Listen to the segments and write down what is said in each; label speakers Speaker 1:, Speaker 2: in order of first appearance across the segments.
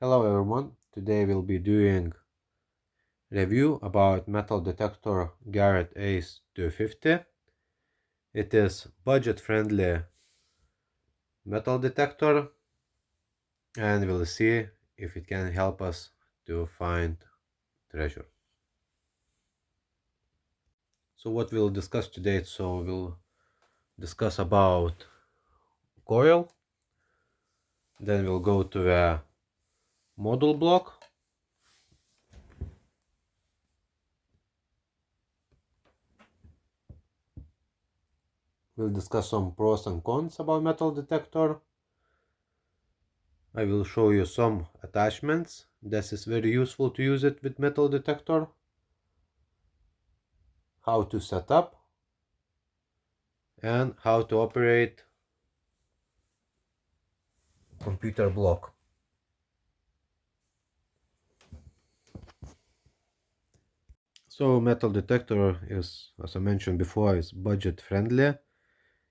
Speaker 1: Hello everyone, today we'll be doing review about metal detector Garrett ACE 250. It is budget-friendly metal detector and we'll see if it can help us to find treasure. So what we'll discuss today, we'll discuss about coil, then we'll go to the model block, we'll discuss some pros and cons about metal detector. I will show you some attachments. This is very useful to use it with metal detector. How to set up and how to operate computer block. So metal detector is, as I mentioned before, is budget friendly.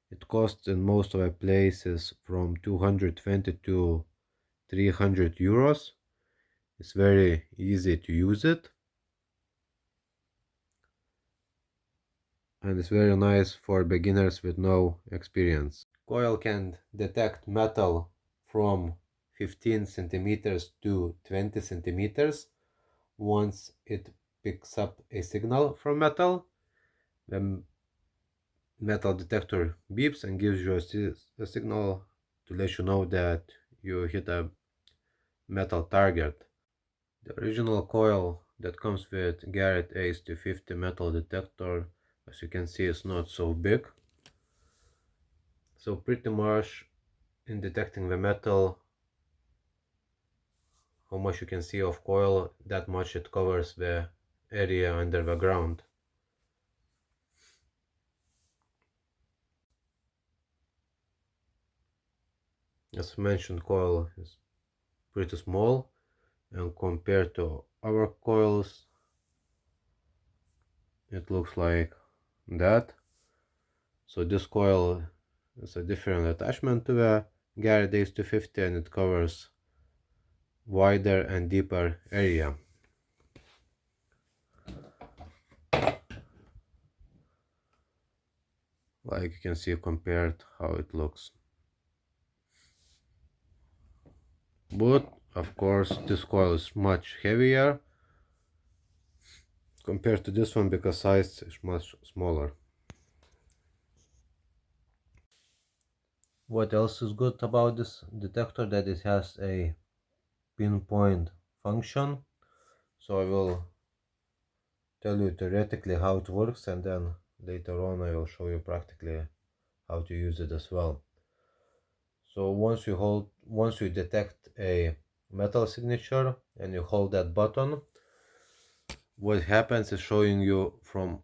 Speaker 1: It costs in most of the places from 220 to 300 euros. It's very easy to use it. And it's very nice for beginners with no experience. Coil can detect metal from 15 centimeters to 20 centimeters. Once it picks up a signal from metal, the metal detector beeps and gives you a signal to let you know that you hit a metal target. The original coil that comes with Garrett ACE 250 metal detector, as you can see, is not so big. So pretty much in detecting the metal, how much you can see of coil, that much it covers the area under the ground. As mentioned, coil is pretty small, and compared to our coils it looks like that. So this coil is a different attachment to the Garrett ACE 250 and it covers wider and deeper area. Like you can see compared how it looks. But of course this coil is much heavier compared to this one because size is much smaller. What else is good about this detector? That it has a pinpoint function. So I will tell you theoretically how it works and then later on I will show you practically how to use it as well. So once you detect a metal signature and you hold that button, what happens is showing you from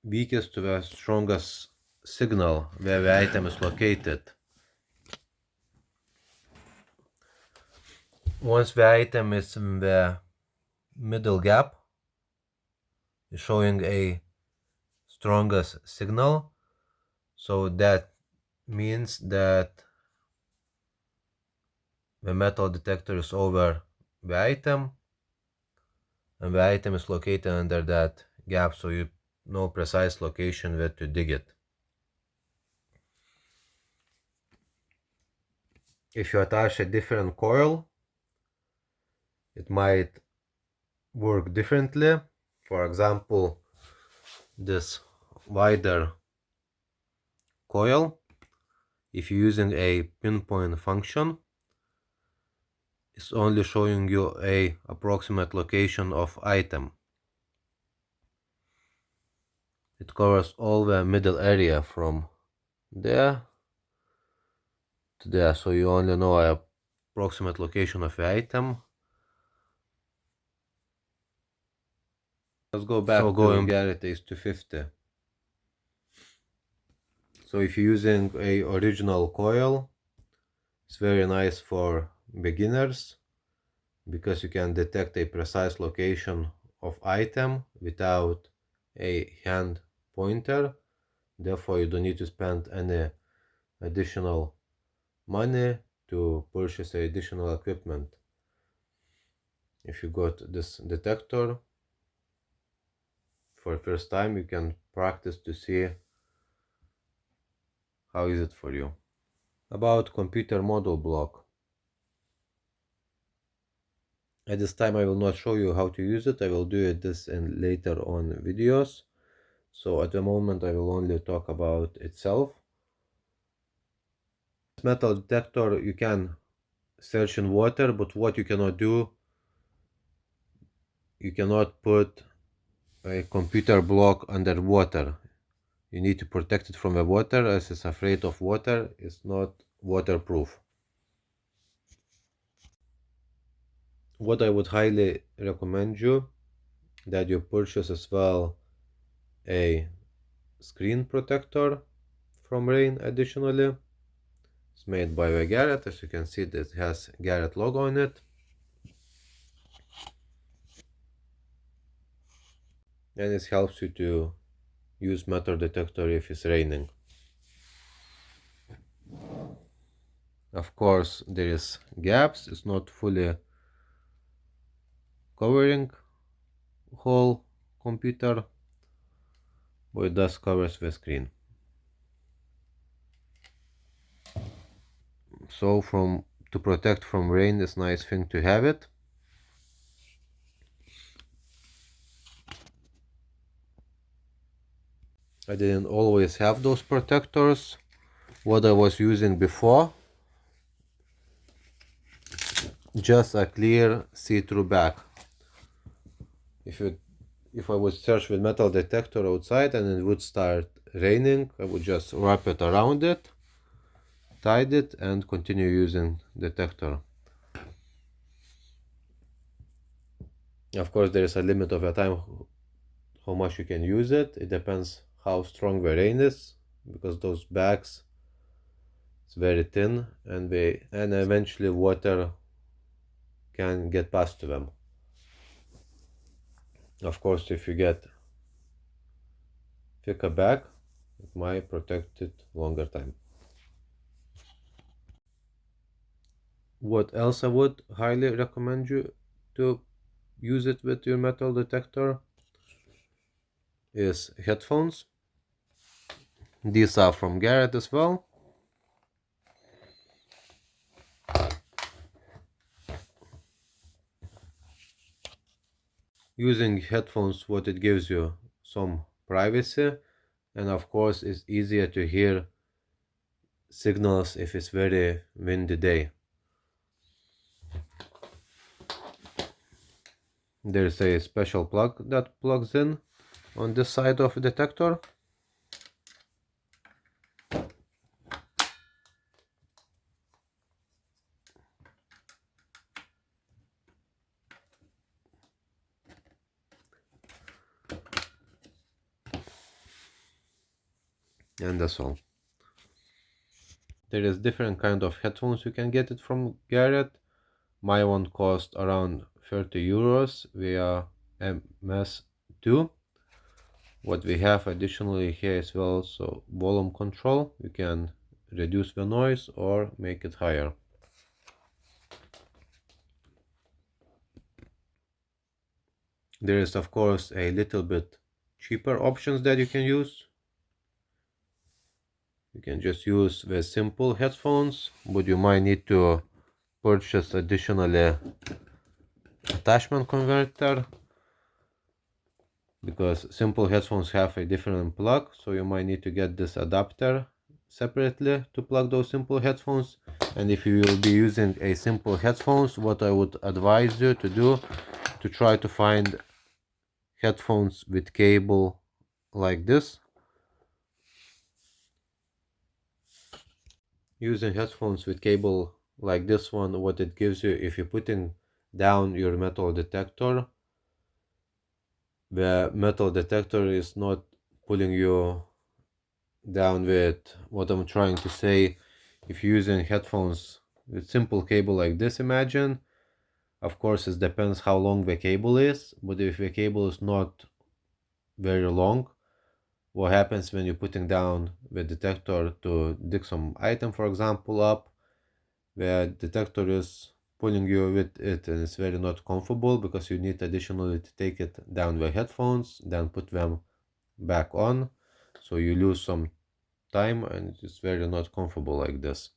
Speaker 1: weakest to the strongest signal where the item is located. Once the item is in the middle gap, it's showing a strongest signal. So that means that the metal detector is over the item and the item is located under that gap, so you know precise location where to dig it. If you attach a different coil, it might work differently. For example, this wider coil, if you're using a pinpoint function, it's only showing you a approximate location of item. It covers all the middle area from there to there, so you only know a approximate location of the item. Let's go back to Garrett ACE 250. So if you're using a original coil, it's very nice for beginners because you can detect a precise location of item without a hand pointer. Therefore you don't need to spend any additional money to purchase additional equipment. If you got this detector for the first time, you can practice to see how is it for you. About computer model block. At this time I will not show you how to use it. I will do it this in later on videos. So at the moment I will only talk about itself. This metal detector, you can search in water, but what you cannot do, you cannot put a computer block underwater. You need to protect it from the water, as it's afraid of water. It's not waterproof. What I would highly recommend you that you purchase as well a screen protector from rain. Additionally, it's made by the Garrett. As you can see, it has Garrett logo on it, and it helps you to use metal detector if it's raining. Of course there is gaps, it's not fully covering whole computer, but it does covers the screen. So to protect from rain, it's a nice thing to have it. I didn't always have those protectors. What I was using before, just a clear see-through bag. If I would search with metal detector outside and it would start raining, I would just wrap it around it, tied it, and continue using detector. Of course there is a limit of the time how much you can use it. It depends how strong the rain is, because those bags, it's very thin, and eventually water can get past to them. Of course if you get thicker bag, it might protect it longer time. What else I would highly recommend you to use it with your metal detector is headphones. These are from Garrett as well. Using headphones, what it gives you, some privacy, and of course it's easier to hear signals if it's very windy day. There's a special plug that plugs in on this side of the detector. And that's all. There is different kind of headphones you can get it from Garrett. My one cost around 30 euros via MS2. What we have additionally here as well, so volume control, you can reduce the noise or make it higher. There is of course a little bit cheaper options that you can use. You can just use the simple headphones, but you might need to purchase additionally attachment converter, because simple headphones have a different plug, so you might need to get this adapter separately to plug those simple headphones. And if you will be using a simple headphones, what I would advise you to do, to try to find headphones with cable like this. Using headphones with cable like this one, what it gives you, if you're putting down your metal detector, the metal detector is not pulling you down with what I'm trying to say. If you're using headphones with simple cable like this, imagine, of course it depends how long the cable is, but if the cable is not very long, what happens when you're putting down the detector to dig some item, for example, up, the detector is pulling you with it, and it's very not comfortable because you need additionally to take it down the headphones, then put them back on, so you lose some time and it's very not comfortable like this.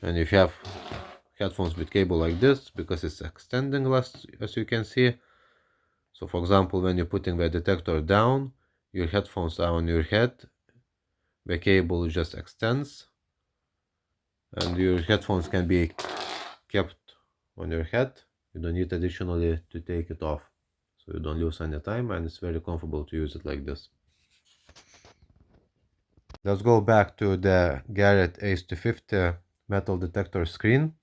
Speaker 1: And if you have headphones with cable like this, because it's extending less, as you can see, so for example, when you're putting the detector down, your headphones are on your head, the cable just extends, and your headphones can be kept on your head. You don't need additionally to take it off, so you don't lose any time, and it's very comfortable to use it like this. Let's go back to the Garrett ACE 250 metal detector screen.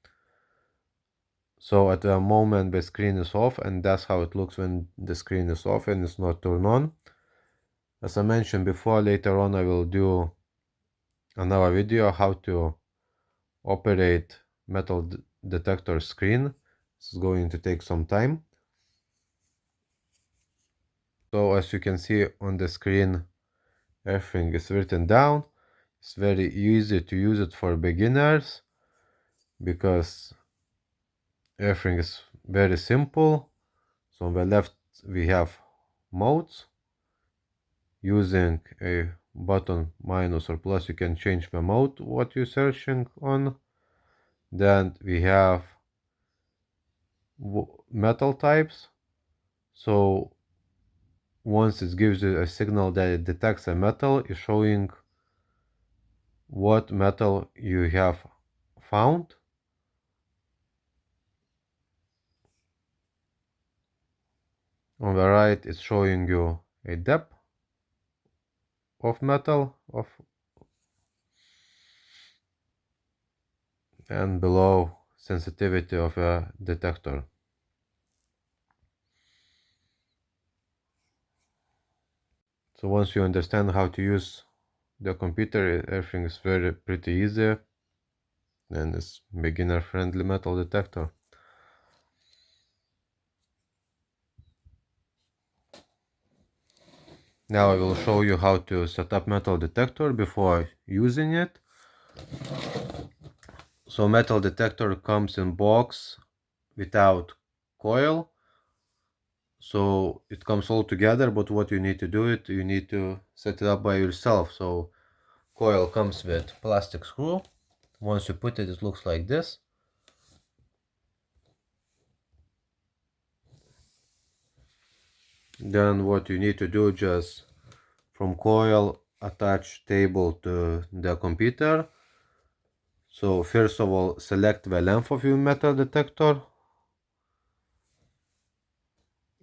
Speaker 1: So at the moment the screen is off, and that's how it looks when the screen is off and it's not turned on. As I mentioned before, later on I will do another video how to operate metal detector screen. This is going to take some time. So as you can see on the screen, everything is written down. It's very easy to use it for beginners because everything is very simple. So on the left we have modes. Using a button minus or plus, you can change the mode what you're searching on. Then we have metal types. So once it gives you a signal that it detects a metal, it's showing what metal you have found. On the right, it's showing you a depth of metal and below sensitivity of a detector. So once you understand how to use the computer, everything is pretty easy, and it's beginner friendly metal detector. Now I will show you how to set up metal detector before using it. So metal detector comes in box without coil, so it comes all together, but what you need to do it, you need to set it up by yourself. So coil comes with plastic screw. Once you put it, it looks like this. Then what you need to do, just from coil attach table to the computer. So first of all, select the length of your metal detector.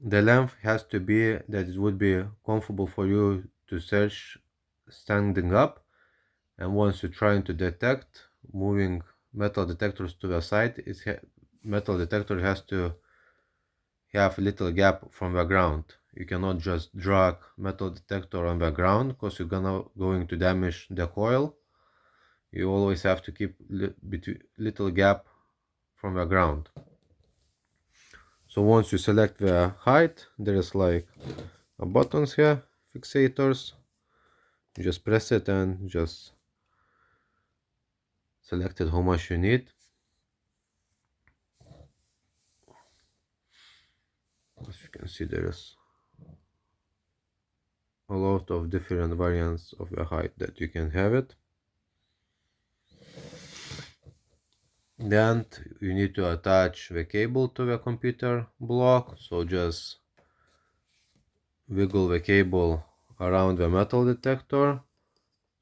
Speaker 1: The length has to be that it would be comfortable for you to search standing up, and once you're trying to detect, moving metal detectors to the side, metal detector has to have a little gap from the ground. You cannot just drag metal detector on the ground because you're going to damage the coil. You always have to keep little gap from the ground. So once you select the height, there is like buttons here, fixators. You just press it and just select it how much you need. As you can see, there is a lot of different variants of the height that you can have it. Then you need to attach the cable to the computer block, so just wiggle the cable around the metal detector.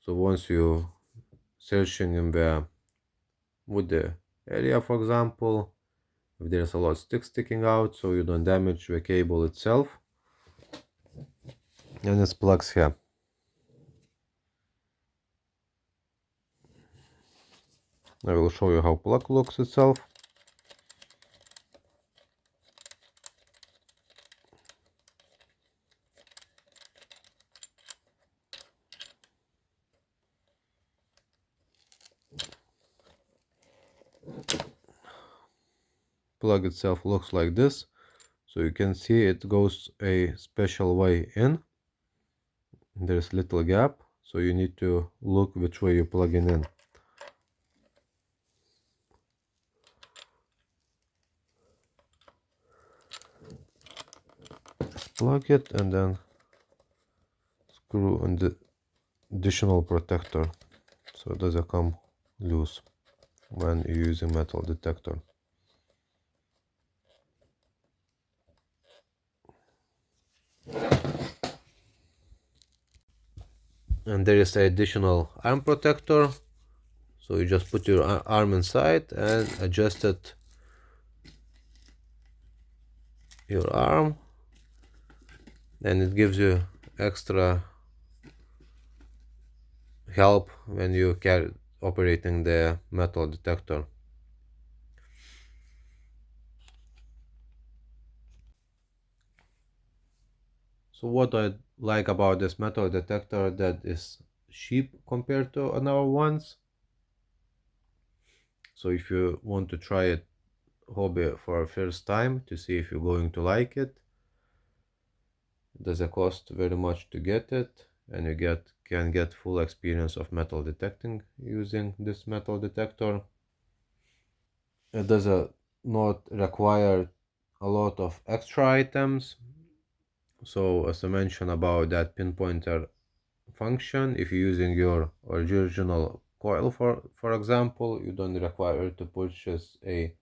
Speaker 1: So once you searching in the wood area, for example, if there's a lot of sticks sticking out, so you don't damage the cable itself, and it plugs here. I will show you how plug looks itself. Plug itself looks like this, so you can see it goes a special way in. There's little gap, so you need to look which way you're plugging in. plug it and then screw in the additional protector so it doesn't come loose when you're using metal detector. And there is an additional arm protector, so you just put your arm inside and adjust it, your arm, and it gives you extra help when you carry operating the metal detector. So what I like about this metal detector that is cheap compared to another ones. So if you want to try it hobby for a first time to see if you're going to like it, it doesn't cost very much to get it, and you can get full experience of metal detecting using this metal detector. It does not require a lot of extra items. So as I mentioned about that pinpointer function, if you're using your original coil for example, you don't require to purchase a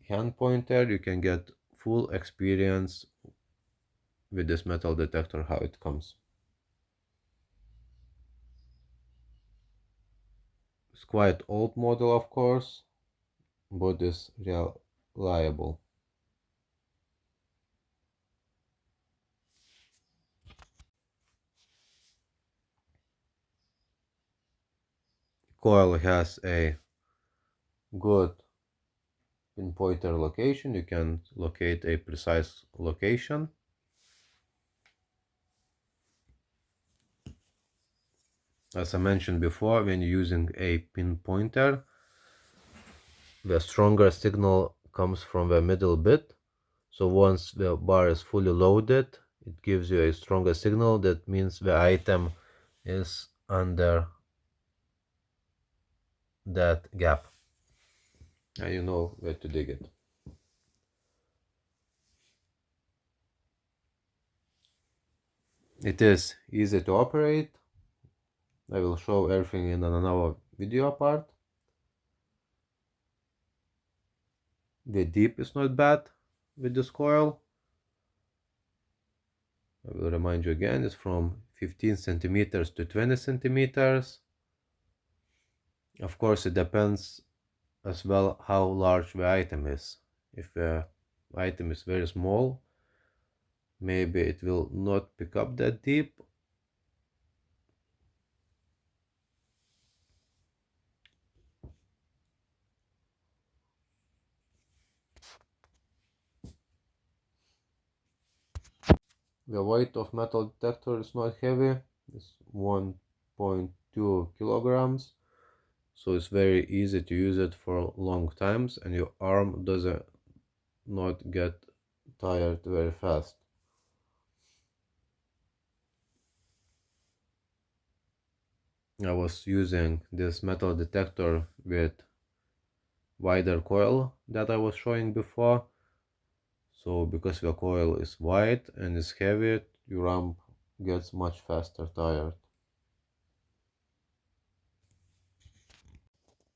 Speaker 1: hand pointer. You can get full experience with this metal detector how it comes. It's quite old model of course, but it's reliable. Coil has a good pinpointer location. You can locate a precise location. As I mentioned before, when you're using a pinpointer, the stronger signal comes from the middle bit. So once the bar is fully loaded, it gives you a stronger signal. That means the item is under that gap and you know where to dig it. It is easy to operate. I will show everything in another video apart. The dip is not bad with this coil. I will remind you again, it's from 15 centimeters to 20 centimeters. Of course, it depends as well how large the item is. If the item is very small, maybe it will not pick up that deep. The weight of metal detector is not heavy, it's 1.2 kilograms, so it's very easy to use it for long times and your arm doesn't not get tired very fast. I was using this metal detector with wider coil that I was showing before, so because the coil is wide and is heavy, your arm gets much faster tired.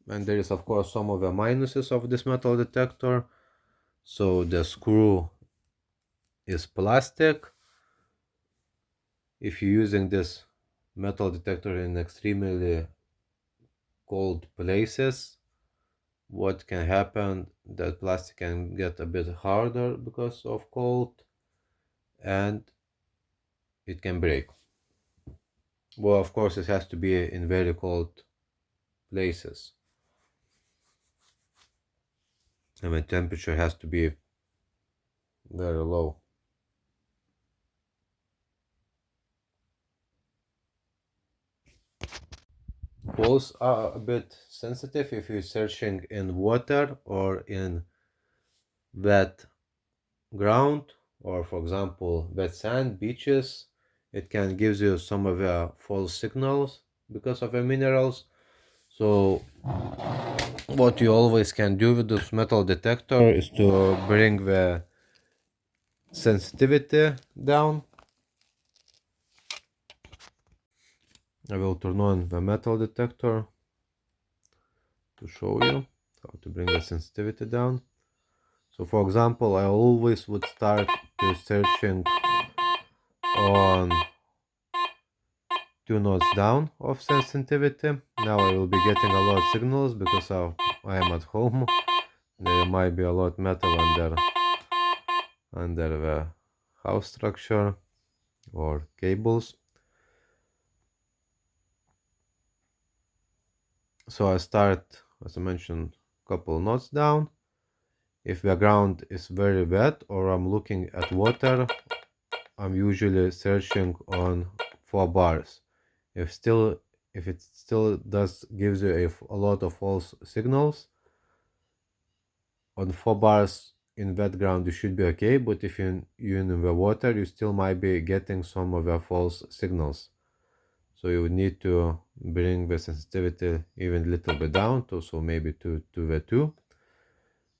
Speaker 1: And there is of course some of the minuses of this metal detector. So the screw is plastic. If you're using this metal detector in extremely cold places, what can happen, that plastic can get a bit harder because of cold and it can break. Well, of course it has to be in very cold places. I mean, temperature has to be very low. Holes are a bit sensitive if you're searching in water or in wet ground, or for example wet sand, beaches. It can give you some of the false signals because of the minerals. So what you always can do with this metal detector is to bring the sensitivity down. I will turn on the metal detector to show you how to bring the sensitivity down. So for example, I always would start to searching on 2 notes down of sensitivity. Now I will be getting a lot of signals because I am at home. There might be a lot of metal under the house structure or cables. So I start, as I mentioned, couple notes down. If the ground is very wet or I'm looking at water, I'm usually searching on 4 bars. If it still gives you a lot of false signals, on 4 bars in wet ground you should be okay, but if you're in the water you still might be getting some of the false signals. So you would need to bring the sensitivity even a little bit down so maybe to the 2.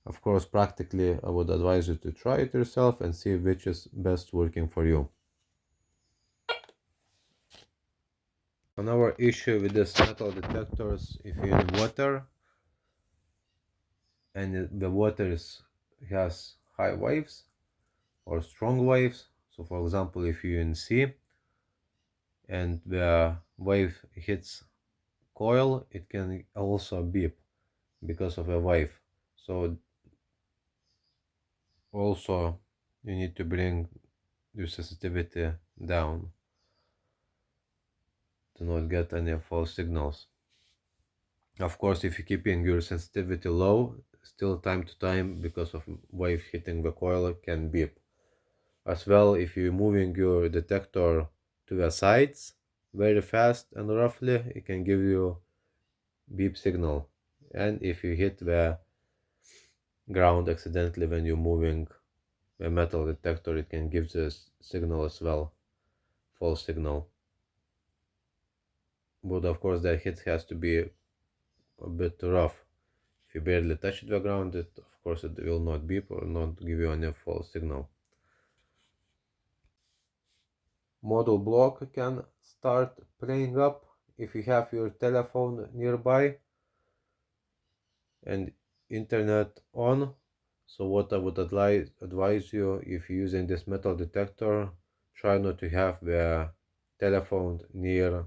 Speaker 1: Of course, practically I would advise you to try it yourself and see which is best working for you. Another issue with this metal detectors, if you're in water and the water has high waves or strong waves, so for example if you're in sea and the wave hits coil, it can also beep because of a wave. So also you need to bring your sensitivity down to not get any false signals. Of course, if you're keeping your sensitivity low, still time to time because of wave hitting the coil can beep. As well, if you're moving your detector to the sides very fast and roughly, it can give you beep signal. And if you hit the ground accidentally when you're moving the metal detector, it can give this signal as well, false signal. But of course the hit has to be a bit rough. If you barely touch the ground, of course it will not beep or not give you any false signal. Model block can start playing up if you have your telephone nearby and internet on. So what I would advise you, if you're using this metal detector, try not to have the telephone near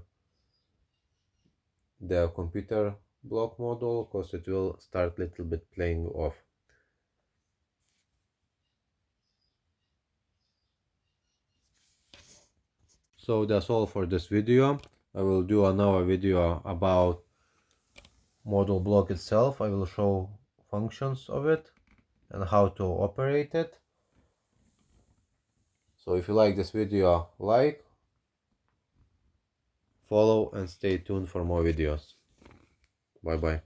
Speaker 1: the computer block model, because it will start a little bit playing off. So that's all for this video. I will do another video about model block itself. I will show functions of it and how to operate it. So if you like this video, like, follow and stay tuned for more videos. Bye bye.